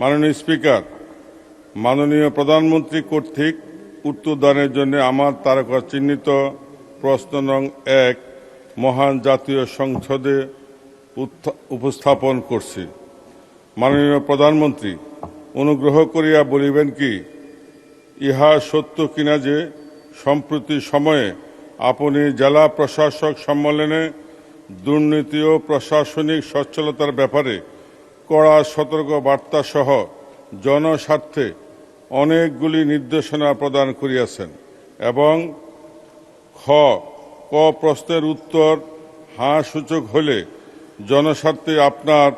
মাননীয় স্পিকার, মাননীয় প্রধানমন্ত্রী কর্তৃক উত্তরদানের জন্য আমার তারকা চিহ্নিত প্রশ্ন নং 1 মহান জাতীয় সংসদে উপস্থাপন করছি। মাননীয় প্রধানমন্ত্রী, অনুগ্রহ করিয়া বলিবেন কি, ইহা সত্য কিনা যে সম্প্রতি সময়ে আপনি জেলা প্রশাসক সম্মেলনে দুর্নীতি ও প্রশাসনিক সচ্ছলতার ব্যাপারে কড়া সতর্ক বার্তা সহ জনস্বার্থে অনেকগুলি নির্দেশনা প্রদান করিয়াছেন এবং ক প্রশ্নের উত্তর হাঁ সূচক হলে জনস্বার্থে আপনার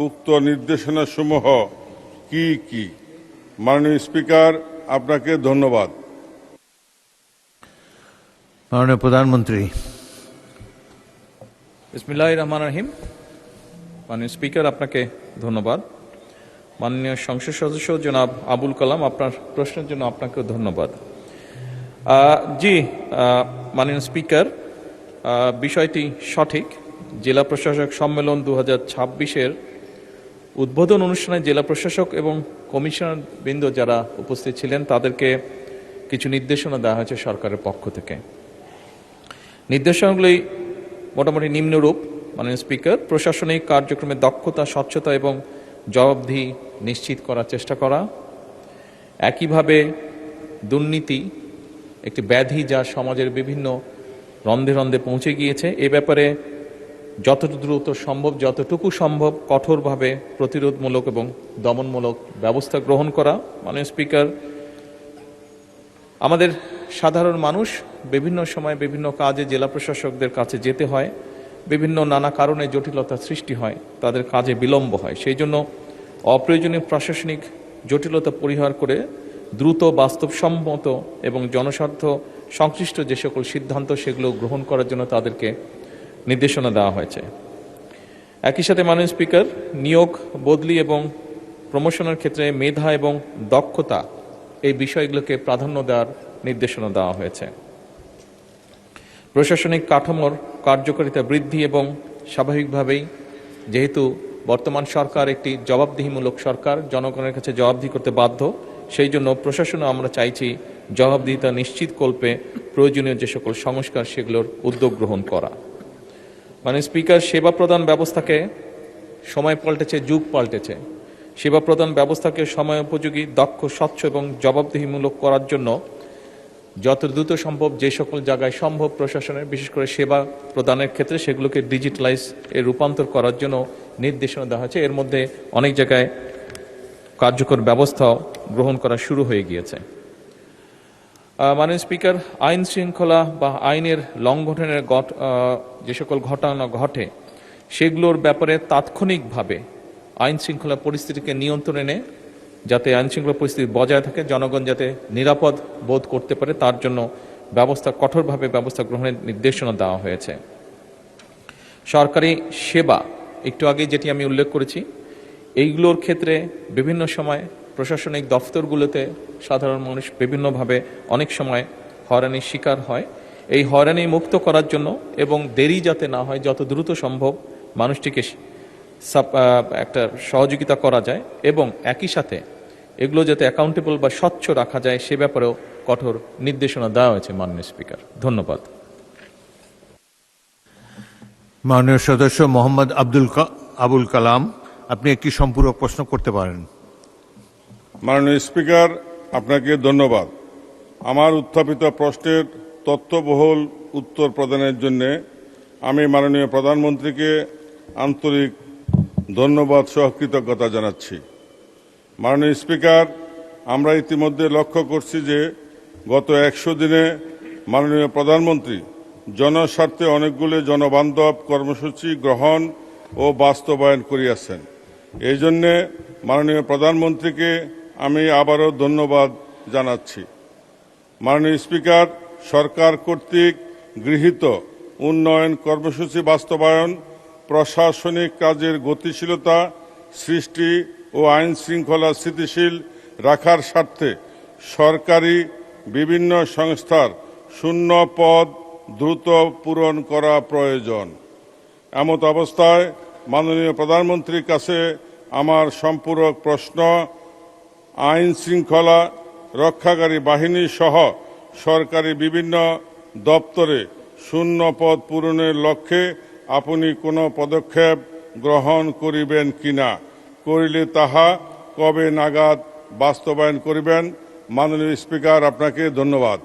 উক্ত নির্দেশনাসমূহ কি কি? মাননীয় স্পিকার, আপনাকে ধন্যবাদ। মাননীয় প্রধানমন্ত্রী। বিসমিল্লাহির রহমানির রহিম। মাননীয় স্পিকার, আপনাকে ধন্যবাদ। মাননীয় সংসদ সদস্য জনাব আবুল কালাম, আপনার প্রশ্নের জন্য আপনাকেও ধন্যবাদ। মাননীয় স্পিকার, বিষয়টি সঠিক। জেলা প্রশাসক সম্মেলন 2026-এর উদ্বোধন অনুষ্ঠানে জেলা প্রশাসক এবং কমিশনার বৃন্দ যারা উপস্থিত ছিলেন তাদেরকে কিছু নির্দেশনা দেওয়া হয়েছে সরকারের পক্ষ থেকে। নির্দেশনাগুলি মোটামুটি নিম্নরূপ। মাননীয় স্পিকার, প্রশাসনিক কার্যক্রমে দক্ষতা, স্বচ্ছতা এবং জবাবদিহি নিশ্চিত করার চেষ্টা করা। একইভাবে দুর্নীতি একটি ব্যাধি যা সমাজের বিভিন্ন রন্ধে রন্ধে পৌঁছে গিয়েছে, এ ব্যাপারে যত দ্রুত সম্ভব, যতটুকু সম্ভব কঠোরভাবে প্রতিরোধমূলক এবং দমনমূলক ব্যবস্থা গ্রহণ করা। মাননীয় স্পিকার, আমাদের সাধারণ মানুষ বিভিন্ন সময় বিভিন্ন কাজে জেলা প্রশাসকদের কাছে যেতে হয়, বিভিন্ন নানা কারণে জটিলতা সৃষ্টি হয়, তাদের কাজে বিলম্ব হয়। সেই জন্য অপ্রয়োজনীয় প্রশাসনিক জটিলতা পরিহার করে দ্রুত, বাস্তবসম্মত এবং জনস্বার্থ সংশ্লিষ্ট যে সকল সিদ্ধান্ত সেগুলো গ্রহণ করার জন্য তাদেরকে নির্দেশনা দেওয়া হয়েছে। একই সাথে মাননীয় স্পিকার, নিয়োগ, বদলি এবং প্রমোশনের ক্ষেত্রে মেধা এবং দক্ষতা এই বিষয়গুলোকে প্রাধান্য দেওয়ার নির্দেশনা দেওয়া হয়েছে। প্রশাসনিক কাঠামোর কার্যকারিতা বৃদ্ধি এবং স্বাভাবিকভাবেই যেহেতু বর্তমান সরকার একটি জবাবদিহিমূলক সরকার, জনগণের কাছে জবাবদিহি করতে বাধ্য, সেই জন্য প্রশাসনে আমরা চাইছি জবাবদিহিতা নিশ্চিতকল্পে প্রয়োজনীয় যে সকল সংস্কার সেগুলোর উদ্যোগ গ্রহণ করা। মানে স্পিকার, সেবা প্রদান ব্যবস্থাকে সময় পাল্টেছে, যুগ পাল্টেছে। সেবা প্রদান ব্যবস্থাকে সময় উপযোগী, দক্ষ, স্বচ্ছ এবং জবাবদিহিমূলক করার জন্য যত দ্রুত সম্ভব যে সকল জায়গায় সম্ভব প্রশাসনের, বিশেষ করে সেবা প্রদানের ক্ষেত্রে, সেগুলোকে ডিজিটালাইজ এর রূপান্তর করার জন্য নির্দেশনা দেওয়া হয়েছে। এর মধ্যে অনেক জায়গায় কার্যকর ব্যবস্থাও গ্রহণ করা শুরু হয়ে গিয়েছে। মাননীয় স্পিকার, আইন শৃঙ্খলা বা আইনের লঙ্ঘনের যে সকল ঘটনা ঘটে সেগুলোর ব্যাপারে তাৎক্ষণিকভাবে আইন শৃঙ্খলা পরিস্থিতিকে নিয়ন্ত্রণে এনে যাতে আইন শৃঙ্খলা পরিস্থিতি বজায় থাকে, জনগণ যাতে নিরাপদ বোধ করতে পারে, তার জন্য কঠোরভাবে ব্যবস্থা গ্রহণের নির্দেশনা দেওয়া হয়েছে। সরকারি সেবা, একটু আগে যেটি আমি উল্লেখ করেছি, এইগুলোর ক্ষেত্রে বিভিন্ন সময় প্রশাসনিক দফতরগুলোতে সাধারণ মানুষ বিভিন্নভাবে অনেক সময় হয়রানির শিকার হয়। এই হয়রানি মুক্ত করার জন্য এবং দেরি যাতে না হয়, যত দ্রুত সম্ভব মানুষটিকে একটা সহযোগিতা করা যায় এবং একই সাথে এগুলো যাতে অ্যাকাউন্টেবল বা স্বচ্ছ রাখা যায় সে ব্যাপারেও কঠোর নির্দেশনা দেওয়া হয়েছে। মাননীয় স্পিকার, ধন্যবাদ। মাননীয় সদস্য মোহাম্মদ আবুল কালাম, আপনি একটি সম্পূরক প্রশ্ন করতে পারেন। মাননীয় স্পিকার, আপনাকে ধন্যবাদ। আমার উত্থাপিত প্রশ্নের তথ্যবহুল উত্তর প্রদানের জন্য আমি মাননীয় প্রধানমন্ত্রীকে আন্তরিক ধন্যবাদ সহ কৃতজ্ঞতা জানাচ্ছি। মাননীয় স্পিকার, আমরা ইতিমধ্যে লক্ষ্য করছি যে গত 100 দিনে মাননীয় প্রধানমন্ত্রী জনস্বার্থে অনেকগুলি জনবান্ধব কর্মসূচি গ্রহণ ও বাস্তবায়ন করিয়াছেন। এই জন্যে মাননীয় প্রধানমন্ত্রীকে আমি আবারও ধন্যবাদ জানাচ্ছি। মাননীয় স্পিকার, সরকার কর্তৃক গৃহীত উন্নয়ন কর্মসূচি বাস্তবায়ন, প্রশাসনিক কাজের গতিশীলতা সৃষ্টি ও আইন শৃঙ্খলা স্থিতিশীল রাখার স্বার্থে সরকারি বিভিন্ন সংস্থার শূন্য পদ দ্রুত পূরণ করা প্রয়োজন। এমত অবস্থায় মাননীয় প্রধানমন্ত্রীর কাছে আমার সম্পূরক প্রশ্ন আইন শৃঙ্খলা রক্ষাকারী বাহিনী সহ সরকারি বিভিন্ন দপ্তরে শূন্য পদ পূরণের লক্ষ্যে আপনি কোনো পদক্ষেপ গ্রহণ করিবেন কিনা, করিলে তাহা কবে নাগাদ বাস্তবায়ন করিবেন? মাননীয় স্পিকার, আপনাকে ধন্যবাদ।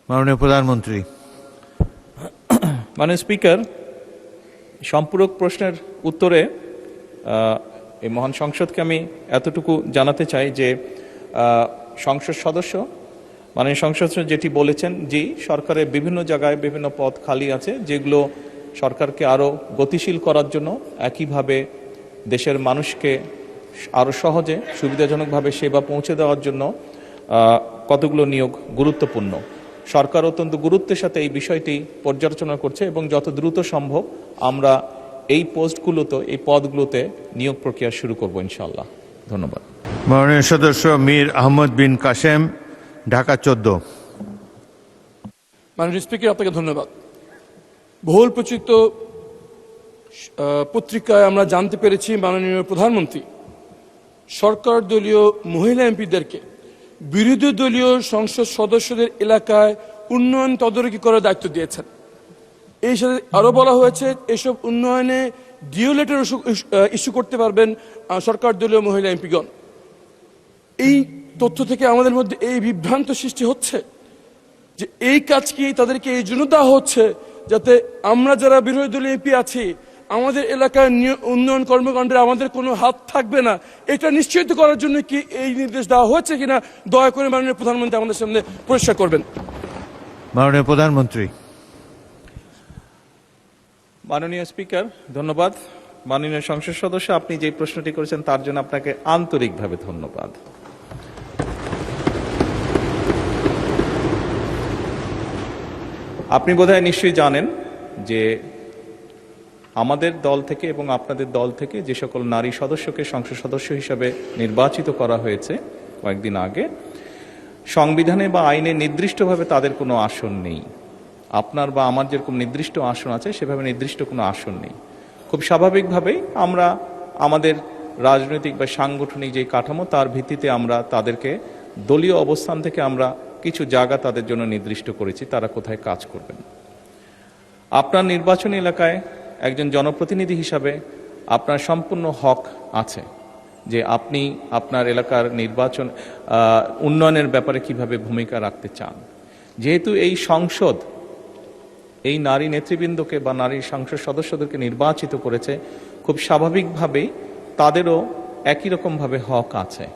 মাননীয় প্রধানমন্ত্রী। মাননীয় স্পিকার, সম্পূরক প্রশ্নের উত্তরে এই মহান সংসদকে আমি এতটুকু জানাতে চাই যে সংসদ সদস্য মাননীয় সংসদ যেটি বলেছেন, জি, সরকারের বিভিন্ন জায়গায় বিভিন্ন পদ খালি আছে, যেগুলো সরকারকে আরও গতিশীল করার জন্য, একইভাবে দেশের মানুষকে আরও সহজে সুবিধাজনকভাবে সেবা পৌঁছে দেওয়ার জন্য কতগুলো নিয়োগ গুরুত্বপূর্ণ। সরকার অত্যন্ত গুরুত্বের সাথে এই বিষয়টি পর্যালোচনা করছে এবং যত দ্রুত সম্ভব আমরা এই পদগুলোতে নিয়োগ প্রক্রিয়া শুরু করব ইনশাআল্লাহ। ধন্যবাদ। মাননীয় সদস্য মীর আহমদ বিন কাসেম, ঢাকা 14। মাননীয় স্পিকার, আপনাকে ধন্যবাদ। বহুল প্রচারিত পত্রিকায় আমরা জানতে পেরেছি মাননীয় প্রধানমন্ত্রী সরকার দলীয় মহিলা এমপিদেরকে বিরোধী দলীয় সংসদ সদস্যদের এলাকায় উন্নয়ন তদারকি করার দায়িত্ব দিয়েছেন। এই সাথে আরো বলা হয়েছে এসব উন্নয়নে ডিও লেটার ইস্যু করতে পারবেন সরকার দলীয় মহিলা এমপিগণ। এই তথ্য থেকে আমাদের মধ্যে এই বিভ্রান্ত সৃষ্টি হচ্ছে যে এই কাজ কি তাদেরকে এই জন্য দেওয়া হচ্ছে যাতে আমরা যারা বিরোধী দলীয় এমপি আছি আমাদের এলাকার উন্নয়ন কর্মকাণ্ডে আমাদের কোনো হাত থাকবে না, এটা নিশ্চিত করার জন্য কি এই নির্দেশ দেওয়া হয়েছে কিনা দয়া করে মাননীয় প্রধানমন্ত্রী আমাদের সামনে পরিষ্কার করবেন। মাননীয় প্রধানমন্ত্রী। মাননীয় স্পিকার, ধন্যবাদ। মাননীয় সংসদ সদস্য, আপনি যে প্রশ্নটি করেছেন তার জন্য আপনাকে আন্তরিকভাবে ধন্যবাদ। আপনি বোধহয় নিশ্চয়ই জানেন যে আমাদের দল থেকে এবং আপনাদের দল থেকে যে সকল নারী সদস্যকে সংসদ সদস্য হিসাবে নির্বাচিত করা হয়েছে কয়েকদিন আগে, সংবিধানে বা আইনে নির্দিষ্টভাবে তাদের কোনো আসন নেই। আপনার বা আমার যেরকম নির্দিষ্ট আসন আছে সেভাবে নির্দিষ্ট কোনো আসন নেই। খুব স্বাভাবিকভাবেই আমরা আমাদের রাজনৈতিক বা সাংগঠনিক যে কাঠামো তার ভিত্তিতে আমরা তাদেরকে দলীয় অবস্থান থেকে আমরা কিছু জায়গা তাদের জন্য নির্দিষ্ট করেছি, তারা কোথায় কাজ করবেন। আপনার নির্বাচনী এলাকায় একজন জনপ্রতিনিধি হিসাবে আপনার সম্পূর্ণ হক আছে যে আপনি আপনার এলাকার নির্বাচন উন্নয়নের ব্যাপারে কিভাবে ভূমিকা রাখতে চান। যেহেতু এই সংসদ এই নারী নেতৃবৃন্দকে বা নারী সংসদ সদস্যদেরকে নির্বাচিত করেছে, খুব স্বাভাবিকভাবেই তাদেরও একই রকমভাবে হক আছে।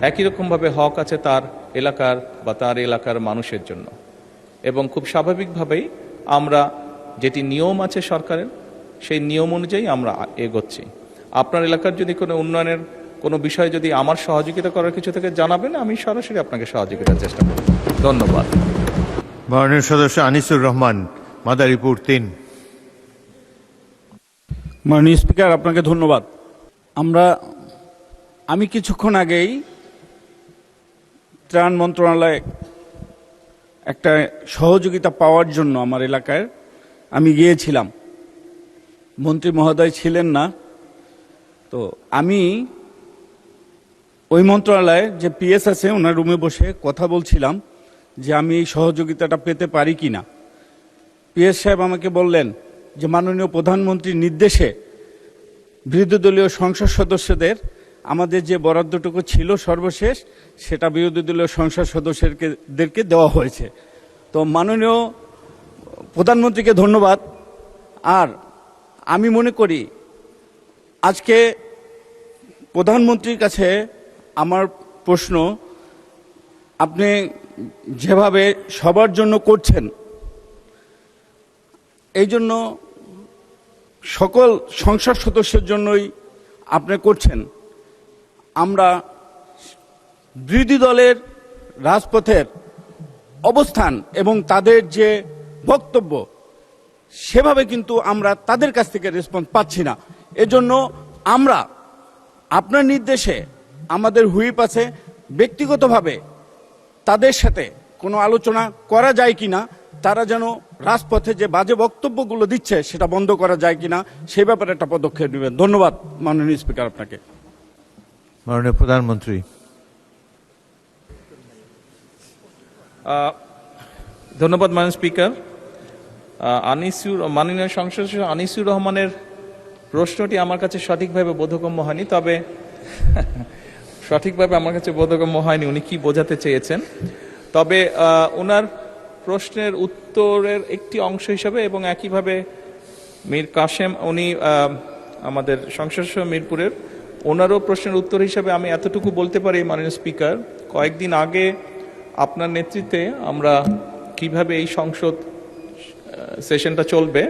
একই রকমভাবে হক আছে তার এলাকার বা তার এলাকার মানুষের জন্য। এবং খুব স্বাভাবিকভাবেই আমরা যেটি নিয়ম আছে সরকারের, সেই নিয়ম অনুযায়ী আমরা এগোচ্ছি। আপনার এলাকার যদি কোনো উন্নয়নের কোনো বিষয় যদি আমার সহযোগিতা করার কিছু থেকে জানাবেন, আমি সরাসরি আপনাকে সহযোগিতার চেষ্টা করব। ধন্যবাদ। মাননীয় সদস্য আনিসুর রহমান, মাদারীপুর 3। মাননীয় স্পিকার, আপনাকে ধন্যবাদ। আমি কিছুক্ষণ আগেই ত্রাণ মন্ত্রণালয়ে একটা সহযোগিতা পাওয়ার জন্য আমার এলাকায় আমি গিয়েছিলাম। মন্ত্রী মহোদয় ছিলেন না, তো আমি ওই মন্ত্রণালয়ে যে পিএস আছে ওনার রুমে বসে কথা বলছিলাম যে আমি এই সহযোগিতাটা পেতে পারি কিনা। পিএস সাহেব আমাকে বললেন যে মাননীয় প্রধানমন্ত্রীর নির্দেশে বিরোধী দলীয় সংসদ সদস্যদের আমাদের যে বরাদ্দটুকু ছিল সর্বশেষ সেটা বিরোধী দলীয় সংসদ সদস্যদেরকে দেওয়া হয়েছে। তো মাননীয় প্রধানমন্ত্রীকে ধন্যবাদ। আর আমি মনে করি আজকে প্রধানমন্ত্রীর কাছে আমার প্রশ্ন, আপনি যেভাবে সবার জন্য করছেন এই জন্য সকল সংসদ সদস্যের জন্যই আপনি করছেন। আমরা বিরোধী দলের রাজপথের অবস্থান এবং তাদের যে বক্তব্য সেভাবে কিন্তু আমরা তাদের কাছ থেকে রেসপন্স পাচ্ছি না। এজন্য আমরা আপনার নির্দেশে আমাদের হুইপ আছে, ব্যক্তিগতভাবে তাদের সাথে কোনো আলোচনা করা যায় কিনা, তারা যেন রাজপথে যে বাজে বক্তব্যগুলো দিচ্ছে সেটা বন্ধ করা যায় কিনা সেই ব্যাপারে একটা পদক্ষেপ নেবেন। ধন্যবাদ মাননীয় স্পিকার আপনাকে। মাননীয় প্রধানমন্ত্রী। ধন্যবাদ মাননীয় স্পিকার। মাননীয় সংসদ সদস্য আনিসুর রহমানের প্রশ্নটি আমার কাছে সঠিকভাবে বোধগম্য হয়নি, তবে সঠিকভাবে আমার কাছে বোধগম্য হয়নি উনি কি বোঝাতে চেয়েছেন। তবে ওনার প্রশ্নের উত্তরের একটি অংশ হিসাবে এবং একইভাবে মীর কাশেম উনি আমাদের সংসদ সদস্য মিরপুরের, ওনারও প্রশ্নের উত্তর হিসাবে আমি এতটুকু বলতে পারি মাননীয় স্পিকার, কয়েকদিন আগে আপনার নেতৃত্বে আমরা কিভাবে এই সংসদ সেশনটা চলবে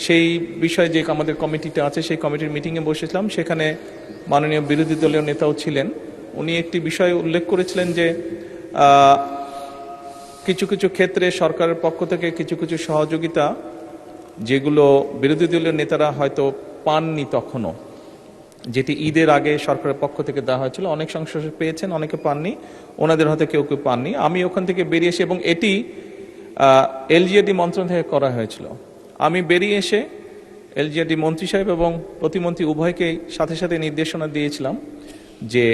সেই বিষয়ে যে আমাদের কমিটিটা আছে সেই কমিটির মিটিংয়ে বসেছিলাম। সেখানে মাননীয় বিরোধী দলীয় নেতাও ছিলেন। উনি একটি বিষয় উল্লেখ করেছিলেন যে কিছু কিছু ক্ষেত্রে সরকারের পক্ষ থেকে কিছু কিছু সহযোগিতা যেগুলো বিরোধী দলীয় নেতারা হয়তো পাননি তখনও, যেটি ঈদের আগে সরকারের পক্ষ থেকে দেওয়া হয়েছিল, অনেক সংসদ পেয়েছেন, অনেকে পাননি, ওনাদের হয়তো কেউ কেউ পাননি। আমি ওখান থেকে বেরিয়ে এসে, এবং এটি এলজিএডি মন্ত্রণালয় থেকে করা হয়েছিল, আমি বেরিয়ে এসে এলজিএডি মন্ত্রী সাহেব এবং প্রতিমন্ত্রী উভয়কেই সাথে সাথে নির্দেশনা দিয়েছিলাম যে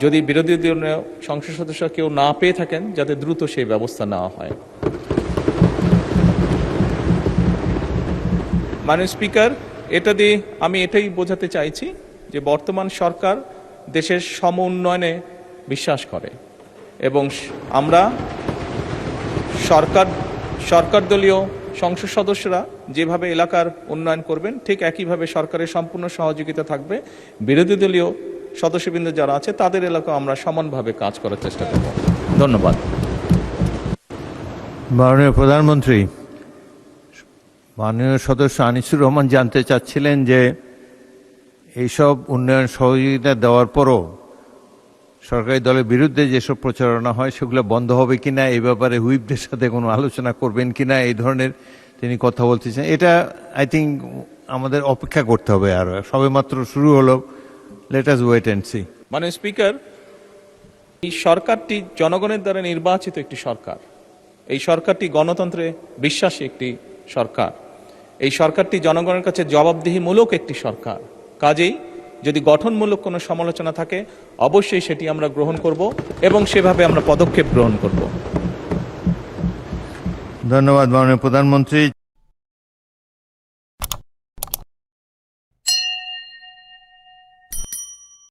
যদি বিরোধী দলীয় সংসদ সদস্য কেউ না পেয়ে থাকেন যাতে দ্রুত সেই ব্যবস্থা নেওয়া হয়। মাননীয় স্পিকার, এটা দিয়ে আমি এটাই বোঝাতে চাইছি যে বর্তমান সরকার দেশের সম উন্নয়নে বিশ্বাস করে এবং আমরা সরকার দলীয় সংসদ সদস্যরা যেভাবে এলাকার উন্নয়ন করবেন ঠিক একইভাবে সরকারের সম্পূর্ণ সহযোগিতা থাকবে। বিরোধী দলীয় সদস্যবৃন্দ যারা আছে তাদের এলাকা আমরা সমানভাবে কাজ করার চেষ্টা করব। ধন্যবাদ। মাননীয় প্রধানমন্ত্রী, মাননীয় সদস্য আনিসুর রহমান জানতে চাচ্ছিলেন যে এইসব উন্নয়ন সহযোগিতা দেওয়ার পরও সরকারি দলের বিরুদ্ধে যেসব প্রচারণা হয় সেগুলো বন্ধ হবে কিনা, এই ব্যাপারে হুইপদের সাথে কোনো আলোচনা করবেন কিনা, এই ধরনের তিনি কথা বলতেছেন। এটা আই থিঙ্ক আমাদের অপেক্ষা করতে হবে, আর সবেমাত্র শুরু হলো, let us wait and see. মাননীয় স্পিকার, এই সরকারটি জনগণের দ্বারা নির্বাচিত একটি সরকার, এই সরকারটি গণতন্ত্রে বিশ্বাসী একটি সরকার, এই সরকারটি জনগণের কাছে জবাবদিহিমূলক একটি সরকার। কাজেই যদি গঠনমূলক কোনো সমালোচনা থাকে অবশ্যই সেটি আমরা গ্রহণ করব এবং সেভাবে আমরা পদক্ষেপ গ্রহণ করব। ধন্যবাদ মাননীয় প্রধানমন্ত্রী।